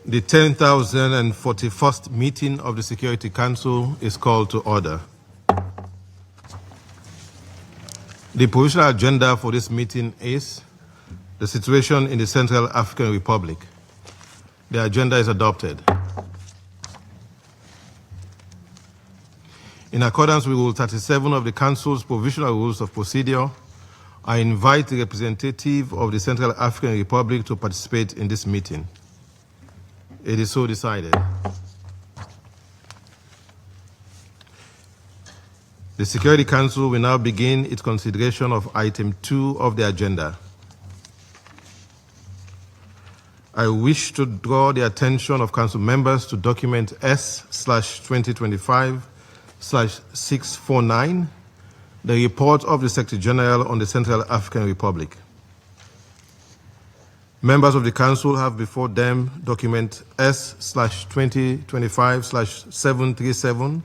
The 10,041st meeting of the Security Council is called to order. The provisional agenda for this meeting is the situation in the Central African Republic. The agenda is adopted. In accordance with Rule 37 of the Council's Provisional Rules of Procedure, I invite the representative of the Central African Republic to participate in this meeting. It is so decided. The Security Council will now begin its consideration of item 2 of the agenda. I wish to draw the attention of Council members to document S/2025/649, the report of the Secretary General on the Central African Republic. Members of the Council have before them document S/2025/737,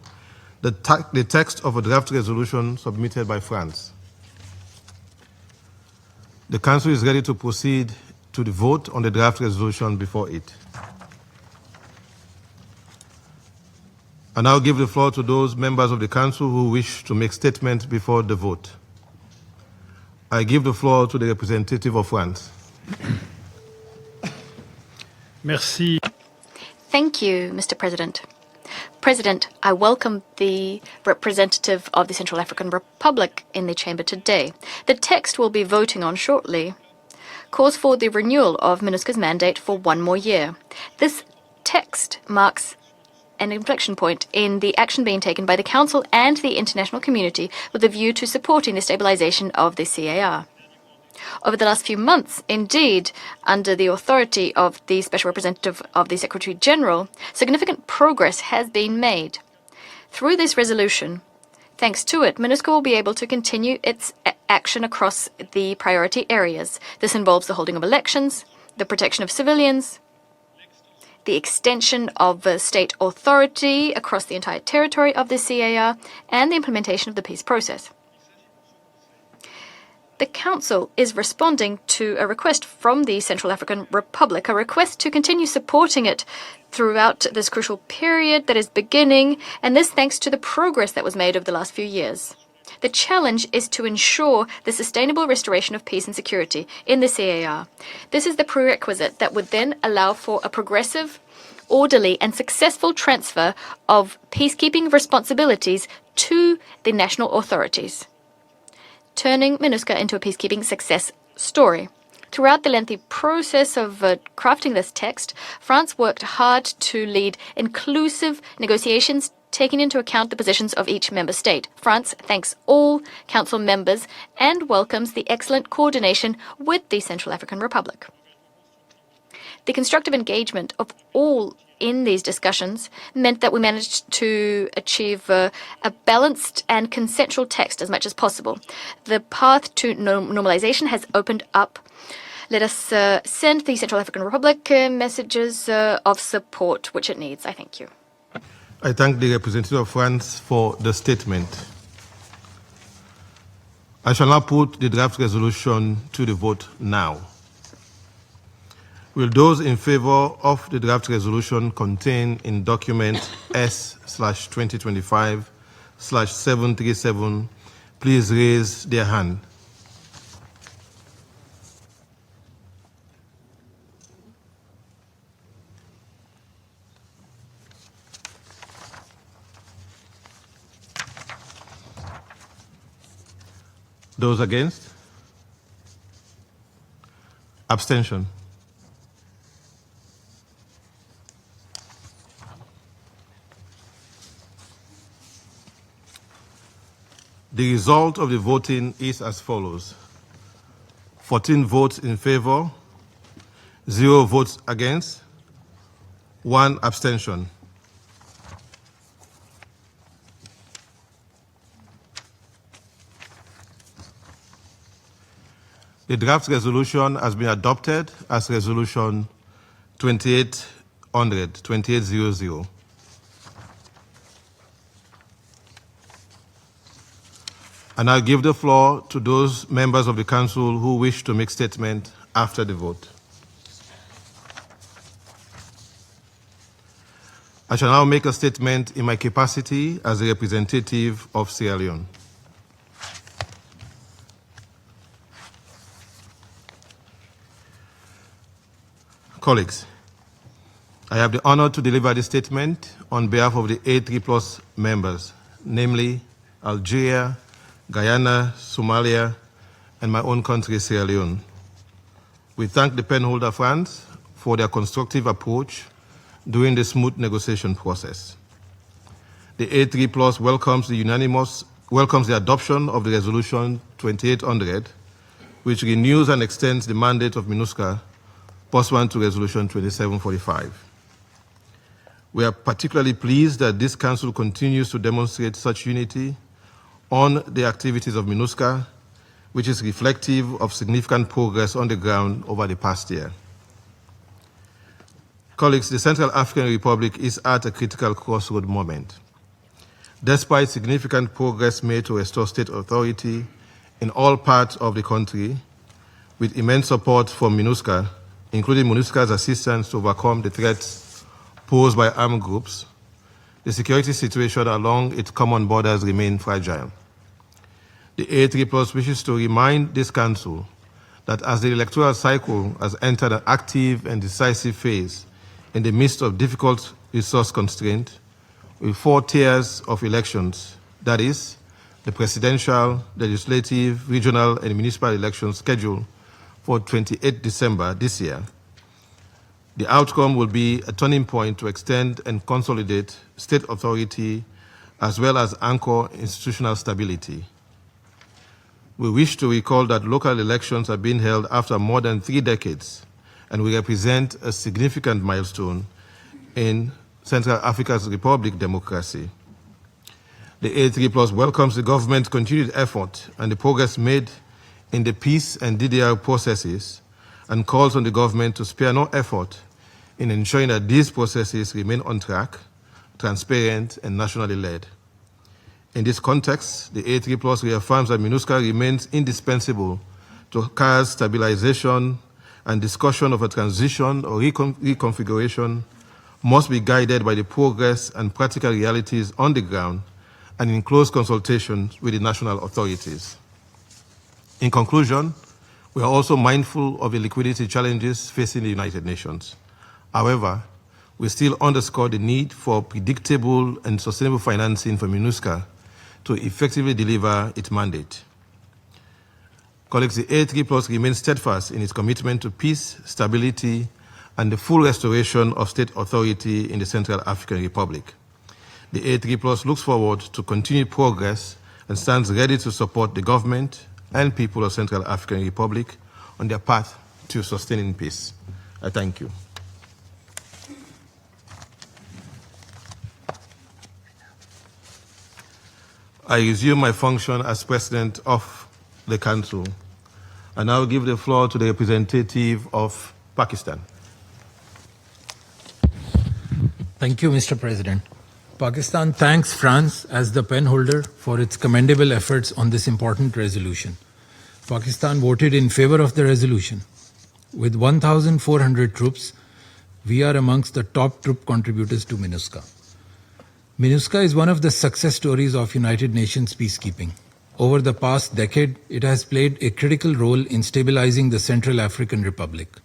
the text of a draft resolution submitted by France. The Council is ready to proceed to the vote on the draft resolution before it. I now give the floor to those members of the Council who wish to make statement before the vote. I give the floor to the representative of France. Merci. Thank you, Mr. President. President, I welcome the representative of the Central African Republic in the chamber today. The text we'll be voting on shortly calls for the renewal of MINUSCA's mandate for 1 more year. This text marks an inflection point in the action being taken by the Council and the international community with a view to supporting the stabilization of the CAR. Over the last few months, indeed, under the authority of the Special Representative of the Secretary General, significant progress has been made. Through this resolution, thanks to it, MINUSCA will be able to continue its action across the priority areas. This involves the holding of elections, the protection of civilians, the extension of state authority across the entire territory of the CAR, and the implementation of the peace process. The Council is responding to a request from the Central African Republic, a request to continue supporting it throughout this crucial period that is beginning, and this thanks to the progress that was made over the last few years. The challenge is to ensure the sustainable restoration of peace and security in the CAR. This is the prerequisite that would then allow for a progressive, orderly and successful transfer of peacekeeping responsibilities to the national authorities, turning MINUSCA into a peacekeeping success story. Throughout the lengthy process of crafting this text, France worked hard to lead inclusive negotiations taking into account the positions of each member state. France thanks all Council members and welcomes the excellent coordination with the Central African Republic. The constructive engagement of all in these discussions meant that we managed to achieve a balanced and consensual text as much as possible. The path to normalization has opened up. Let us send the Central African Republic messages of support which it needs. I thank you. I thank the representative of France for the statement. I shall now put the draft resolution to the vote now. Will those in favor of the draft resolution contained in document S/2025/737 please raise their hand? Those against? Abstention. The result of the voting is as follows: 14 votes in favor, 0 votes against, 1 abstention. The draft resolution has been adopted as Resolution 2800. And I'll give the floor to those members of the Council who wish to make statement after the vote. I shall now make a statement in my capacity as a representative of Sierra Leone. Colleagues, I have the honor to deliver this statement on behalf of the A3+ members, namely Algeria, Guyana, Somalia, and my own country, Sierra Leone. We thank the penholder France for their constructive approach during the smooth negotiation process. The A3+ welcomes the adoption of the Resolution 2800, which renews and extends the mandate of MINUSCA pursuant to Resolution 2745. We are particularly pleased that this Council continues to demonstrate such unity on the activities of MINUSCA, which is reflective of significant progress on the ground over the past year. Colleagues, the Central African Republic is at a critical crossroad moment. Despite significant progress made to restore state authority in all parts of the country, with immense support from MINUSCA, including MINUSCA's assistance to overcome the threats posed by armed groups, the security situation along its common borders remains fragile. The A3+ wishes to remind this Council that as the electoral cycle has entered an active and decisive phase in the midst of difficult resource constraint, with 4 tiers of elections, that is, the presidential, legislative, regional, and municipal elections scheduled for 28 December this year, the outcome will be a turning point to extend and consolidate state authority as well as anchor institutional stability. We wish to recall that local elections are being held after more than 3 decades and will represent a significant milestone in Central Africa's Republic democracy. The A3+ welcomes the government's continued effort and the progress made in the peace and DDR processes and calls on the government to spare no effort in ensuring that these processes remain on track, transparent, and nationally led. In this context, the A3+ reaffirms that MINUSCA remains indispensable to CAR's stabilization, and discussion of a transition or reconfiguration must be guided by the progress and practical realities on the ground and in close consultation with the national authorities. In conclusion, we are also mindful of the liquidity challenges facing the United Nations. However, we still underscore the need for predictable and sustainable financing for MINUSCA to effectively deliver its mandate. Colleagues, the A3+ remains steadfast in its commitment to peace, stability, and the full restoration of state authority in the Central African Republic. The A3+ looks forward to continued progress and stands ready to support the government and people of Central African Republic on their path to sustaining peace. I thank you. I resume my function as President of the Council. I now give the floor to the representative of Pakistan. Thank you, Mr. President. Pakistan thanks France as the penholder for its commendable efforts on this important resolution. Pakistan voted in favor of the resolution. With 1,400 troops, we are amongst the top troop contributors to MINUSCA. MINUSCA is one of the success stories of United Nations peacekeeping. Over the past decade, it has played a critical role in stabilizing the Central African Republic.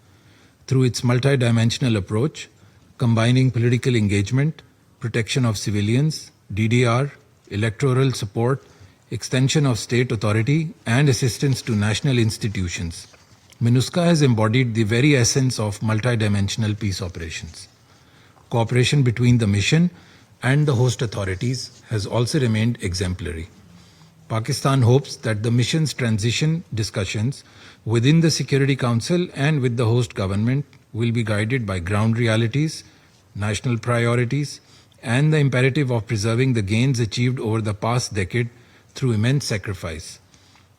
Through its multidimensional approach, combining political engagement, protection of civilians, DDR, electoral support, extension of state authority, and assistance to national institutions, MINUSCA has embodied the very essence of multidimensional peace operations. Cooperation between the mission and the host authorities has also remained exemplary. Pakistan hopes that the mission's transition discussions within the Security Council and with the host government will be guided by ground realities, national priorities, and the imperative of preserving the gains achieved over the past decade through immense sacrifice.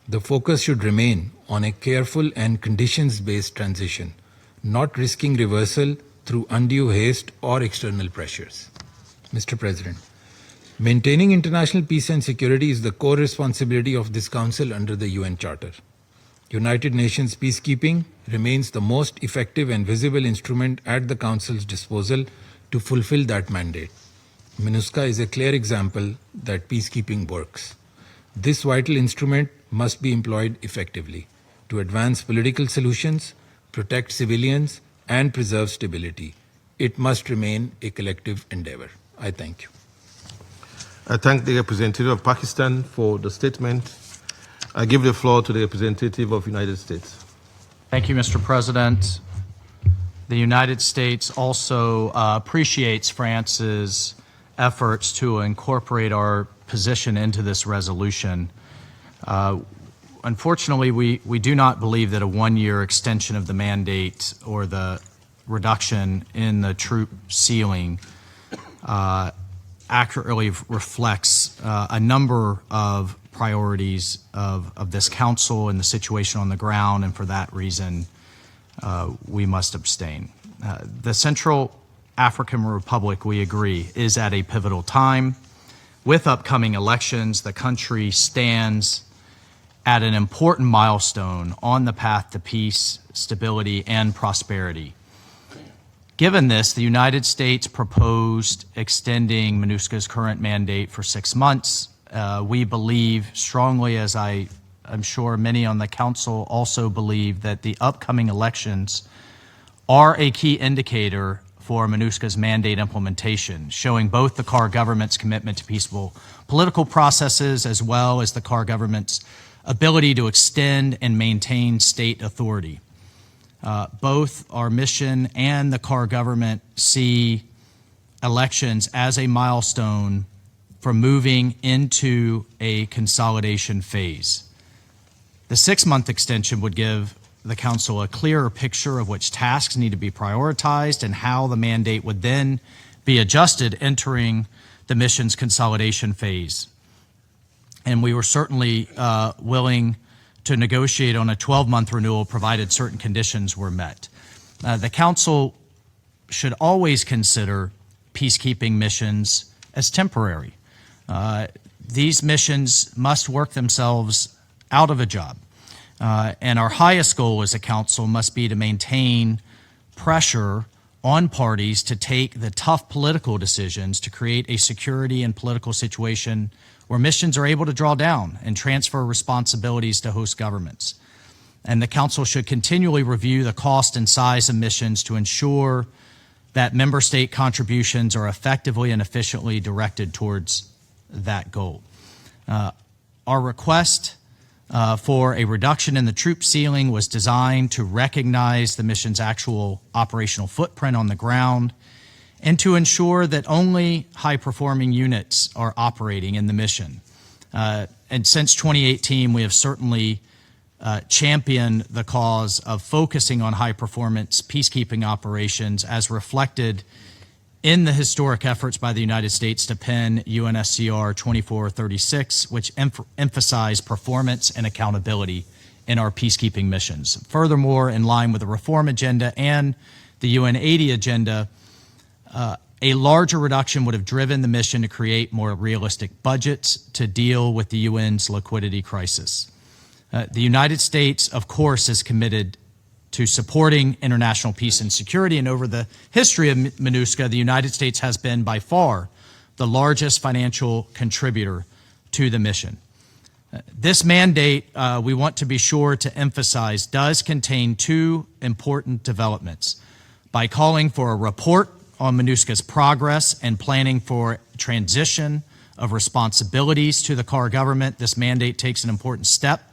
The focus should remain on a careful and conditions-based transition, not risking reversal through undue haste or external pressures. Mr. President, maintaining international peace and security is the core responsibility of this Council under the UN Charter. United Nations peacekeeping remains the most effective and visible instrument at the Council's disposal to fulfill that mandate. MINUSCA is a clear example that peacekeeping works. This vital instrument must be employed effectively to advance political solutions, protect civilians, and preserve stability. It must remain a collective endeavor. I thank you. I thank the representative of Pakistan for the statement. I give the floor to the representative of the United States. Thank you, Mr. President. The United States also appreciates France's efforts to incorporate our position into this resolution. Unfortunately, we do not believe that a one-year extension of the mandate or the reduction in the troop ceiling accurately reflects a number of priorities of this council and the situation on the ground, and for that reason, we must abstain. The Central African Republic, we agree, is at a pivotal time. With upcoming elections, the country stands at an important milestone on the path to peace, stability, and prosperity. Given this, the United States proposed extending MINUSCA's current mandate for 6 months. We believe strongly, as I'm sure many on the Council also believe, that the upcoming elections are a key indicator for MINUSCA's mandate implementation, showing both the CAR government's commitment to peaceful political processes as well as the CAR government's ability to extend and maintain state authority. Both our mission and the CAR government see elections as a milestone for moving into a consolidation phase. The 6-month extension would give the Council a clearer picture of which tasks need to be prioritized and how the mandate would then be adjusted entering the mission's consolidation phase. And we were certainly willing to negotiate on a 12-month renewal provided certain conditions were met. The Council should always consider peacekeeping missions as temporary. These missions must work themselves out of a job. And our highest goal as a council must be to maintain pressure on parties to take the tough political decisions to create a security and political situation where missions are able to draw down and transfer responsibilities to host governments. And the council should continually review the cost and size of missions to ensure that member state contributions are effectively and efficiently directed towards that goal. Our request for a reduction in the troop ceiling was designed to recognize the mission's actual operational footprint on the ground and to ensure that only high-performing units are operating in the mission. And since 2018, we have certainly championed the cause of focusing on high-performance peacekeeping operations as reflected in the historic efforts by the United States to pen UNSCR 2436, which emphasize performance and accountability in our peacekeeping missions. Furthermore, in line with the reform agenda and the UN 80 agenda, a larger reduction would have driven the mission to create more realistic budgets to deal with the UN's liquidity crisis. The United States, of course, is committed to supporting international peace and security, and over the history of MINUSCA, the United States has been by far the largest financial contributor to the mission. This mandate, we want to be sure to emphasize, does contain two important developments. By calling for a report on MINUSCA's progress and planning for transition of responsibilities to the CAR government, this mandate takes an important step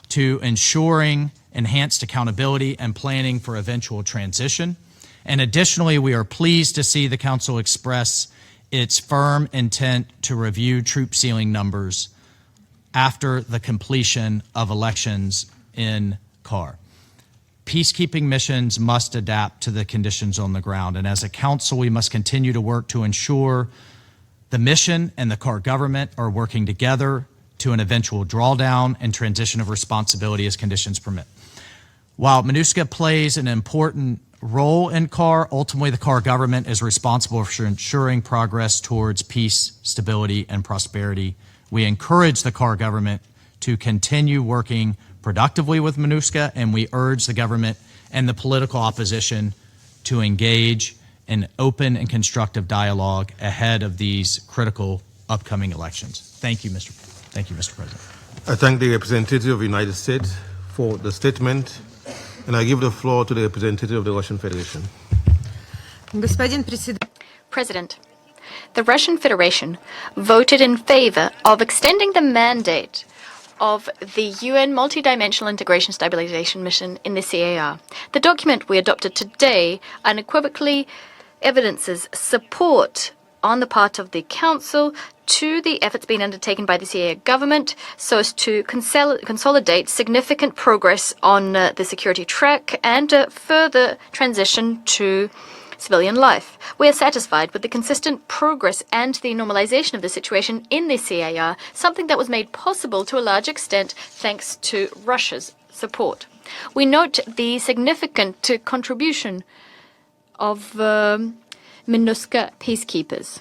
to ensuring enhanced accountability and planning for eventual transition. And additionally, we are pleased to see the Council express its firm intent to review troop ceiling numbers after the completion of elections in CAR. Peacekeeping missions must adapt to the conditions on the ground, and as a council, we must continue to work to ensure the mission and the CAR government are working together to an eventual drawdown and transition of responsibility as conditions permit. While MINUSCA plays an important role in CAR, ultimately the CAR government is responsible for ensuring progress towards peace, stability, and prosperity. We encourage the CAR government to continue working productively with MINUSCA, and we urge the government and the political opposition to engage an open and constructive dialogue ahead of these critical upcoming elections. Thank you, Mr. President. I thank the representative of the United States for the statement, and I give the floor to the representative of the Russian Federation. President, the Russian Federation voted in favor of extending the mandate of the UN Multidimensional Integration Stabilization Mission in the CAR. The document we adopted today unequivocally evidences support on the part of the Council to the efforts being undertaken by the CAR government so as to consolidate significant progress on the security track and further transition to civilian life. We are satisfied with the consistent progress and the normalization of the situation in the CAR, something that was made possible to a large extent thanks to Russia's support. We note the significant contribution of MINUSCA peacekeepers.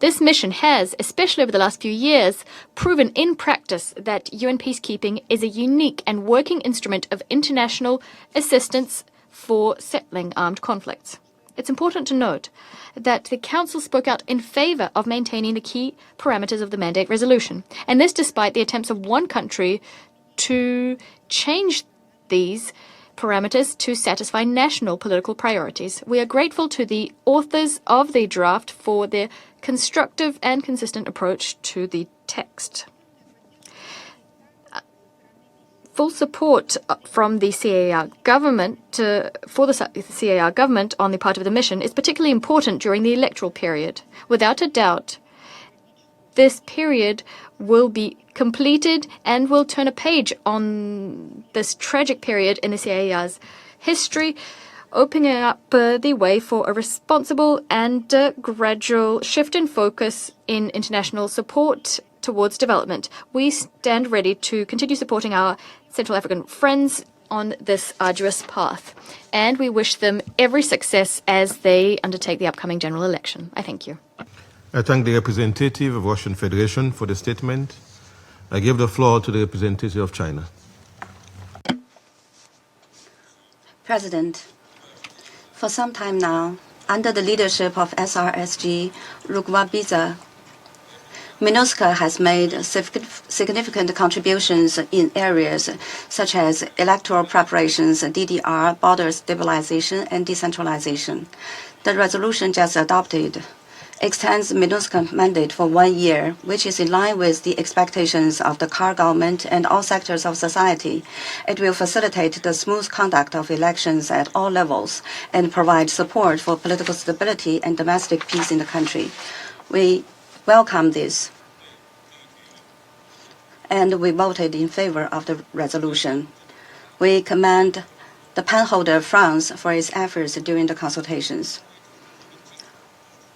This mission has, especially over the last few years, proven in practice that UN peacekeeping is a unique and working instrument of international assistance for settling armed conflicts. It's important to note that the Council spoke out in favor of maintaining the key parameters of the mandate resolution, and this despite the attempts of one country to change these parameters to satisfy national political priorities. We are grateful to the authors of the draft for their constructive and consistent approach to the text. Full support from the CAR government for the CAR government on the part of the mission is particularly important during the electoral period. Without a doubt, this period will be completed and will turn a page on this tragic period in the CAR's history, opening up the way for a responsible and gradual shift in focus in international support towards development. We stand ready to continue supporting our Central African friends on this arduous path, and we wish them every success as they undertake the upcoming general election. I thank you. I thank the representative of Russian Federation for the statement. I give the floor to the representative of China. President, for some time now, under the leadership of SRSG Rugwabiza, MINUSCA has made significant contributions in areas such as electoral preparations, DDR, border stabilization, and decentralization. The resolution just adopted extends MINUSCA mandate for 1 year, which is in line with the expectations of the CAR government and all sectors of society. It will facilitate the smooth conduct of elections at all levels and provide support for political stability and domestic peace in the country. We welcome this, and we voted in favor of the resolution. We commend the penholder France for its efforts during the consultations.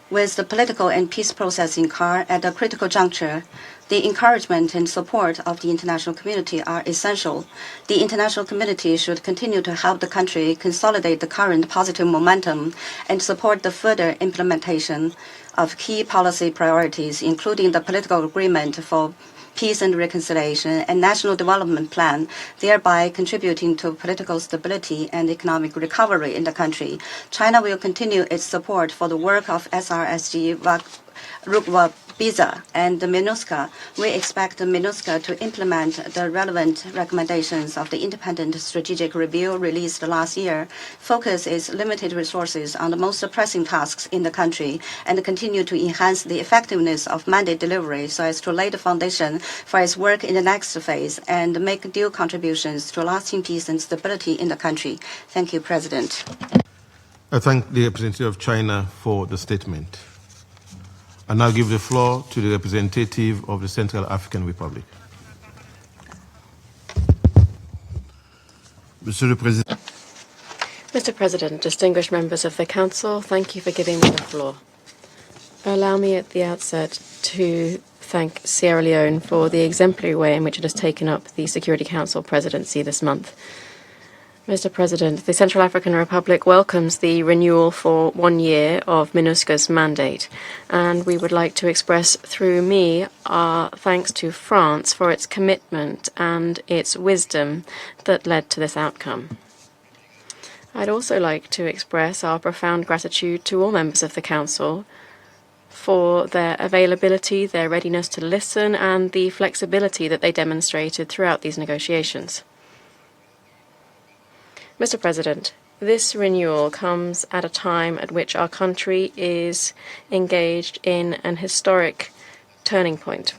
With the political and peace process in CAR at a critical juncture, the encouragement and support of the international community are essential. The international community should continue to help the country consolidate the current positive momentum and support the further implementation of key policy priorities, including the political agreement for peace and reconciliation and national development plan, thereby contributing to political stability and economic recovery in the country. China will continue its support for the work of SRSG Rugwabiza and the MINUSCA. We expect the MINUSCA to implement the relevant recommendations of the independent strategic review released last year, focus its limited resources on the most pressing tasks in the country, and continue to enhance the effectiveness of mandate delivery so as to lay the foundation for its work in the next phase and make due contributions to lasting peace and stability in the country. Thank you, President. I thank the representative of China for the statement. I now give the floor to the representative of the Central African Republic. Mr. President, distinguished members of the Council, thank you for giving me the floor. Allow me at the outset to thank Sierra Leone for the exemplary way in which it has taken up the Security Council presidency this month. Mr. President, the Central African Republic welcomes the renewal for 1 year of MINUSCA's mandate, and we would like to express through me our thanks to France for its commitment and its wisdom that led to this outcome. I'd also like to express our profound gratitude to all members of the Council for their availability, their readiness to listen, and the flexibility that they demonstrated throughout these negotiations. Mr. President, this renewal comes at a time at which our country is engaged in an historic turning point.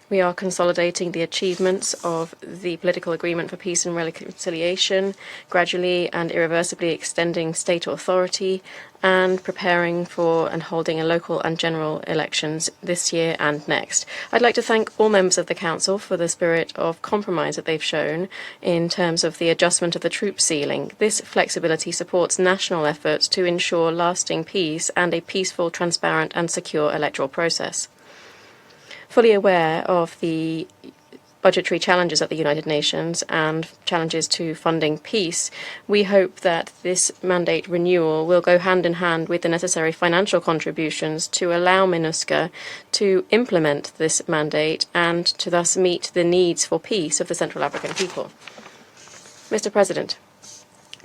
We are consolidating the achievements of the political agreement for peace and reconciliation, gradually and irreversibly extending state authority, and preparing for and holding a local and general elections this year and next. I'd like to thank all members of the Council for the spirit of compromise that they've shown in terms of the adjustment of the troop ceiling. This flexibility supports national efforts to ensure lasting peace and a peaceful, transparent and secure electoral process. Fully aware of the budgetary challenges at the United Nations and challenges to funding peace, we hope that this mandate renewal will go hand in hand with the necessary financial contributions to allow MINUSCA to implement this mandate and to thus meet the needs for peace of the Central African people. Mr. President,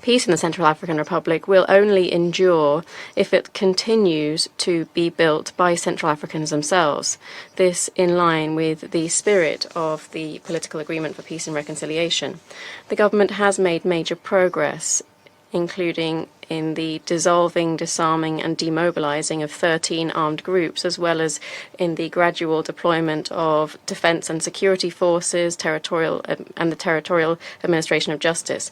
peace in the Central African Republic will only endure if it continues to be built by Central Africans themselves. This in line with the spirit of the political agreement for peace and reconciliation. The government has made major progress, including in the dissolving, disarming and demobilizing of 13 armed groups, as well as in the gradual deployment of defense and security forces, and the territorial administration of justice.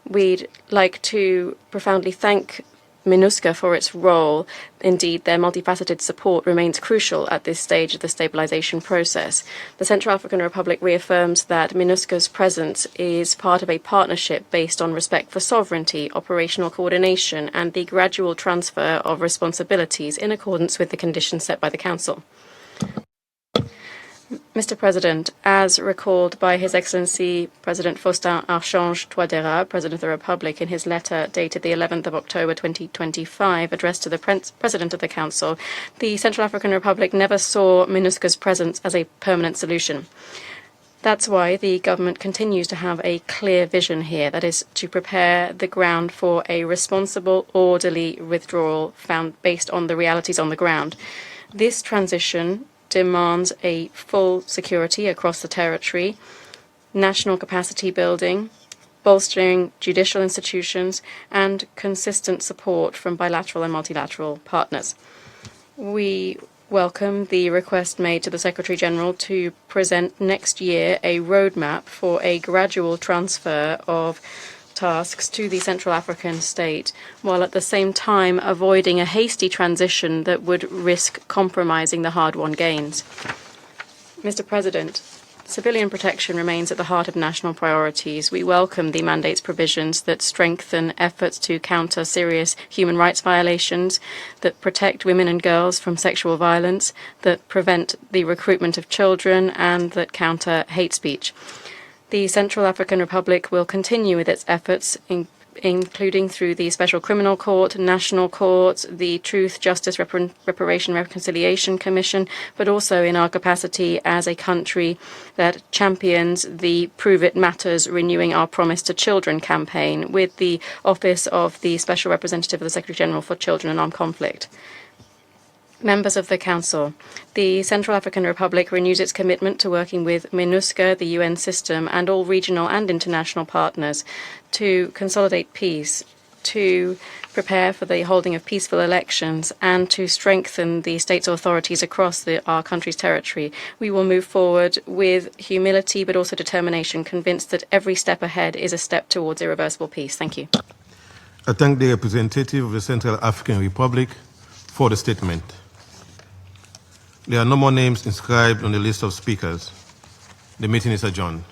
We'd like to profoundly thank MINUSCA for its role. Indeed, their multifaceted support remains crucial at this stage of the stabilization process. The Central African Republic reaffirms that MINUSCA's presence is part of a partnership based on respect for sovereignty, operational coordination, and the gradual transfer of responsibilities in accordance with the conditions set by the Council. Mr. President, as recalled by His Excellency President Faustin Archange Touadéra, President of the Republic, in his letter dated the 11th of October 2025, addressed to the President of the Council, the Central African Republic never saw MINUSCA's presence as a permanent solution. That's why the government continues to have a clear vision here, that is, to prepare the ground for a responsible, orderly withdrawal based on the realities on the ground. This transition demands a full security across the territory, national capacity building, bolstering judicial institutions, and consistent support from bilateral and multilateral partners. We welcome the request made to the Secretary-General to present next year a roadmap for a gradual transfer of tasks to the Central African state, while at the same time avoiding a hasty transition that would risk compromising the hard-won gains. Mr. President, civilian protection remains at the heart of national priorities. We welcome the mandate's provisions that strengthen efforts to counter serious human rights violations, that protect women and girls from sexual violence, that prevent the recruitment of children, and that counter hate speech. The Central African Republic will continue with its efforts, including through the Special Criminal Court, National Courts, the Truth, Justice, Reparation, Reconciliation Commission, but also in our capacity as a country that champions the Prove It Matters Renewing Our Promise to Children campaign with the Office of the Special Representative of the Secretary-General for Children and Armed Conflict. Members of the Council, the Central African Republic renews its commitment to working with MINUSCA, the UN system, and all regional and international partners to consolidate peace, to prepare for the holding of peaceful elections, and to strengthen the state's authorities across our country's territory. We will move forward with humility but also determination, convinced that every step ahead is a step towards irreversible peace. Thank you. I thank the representative of the Central African Republic for the statement. There are no more names inscribed on the list of speakers. The meeting is adjourned.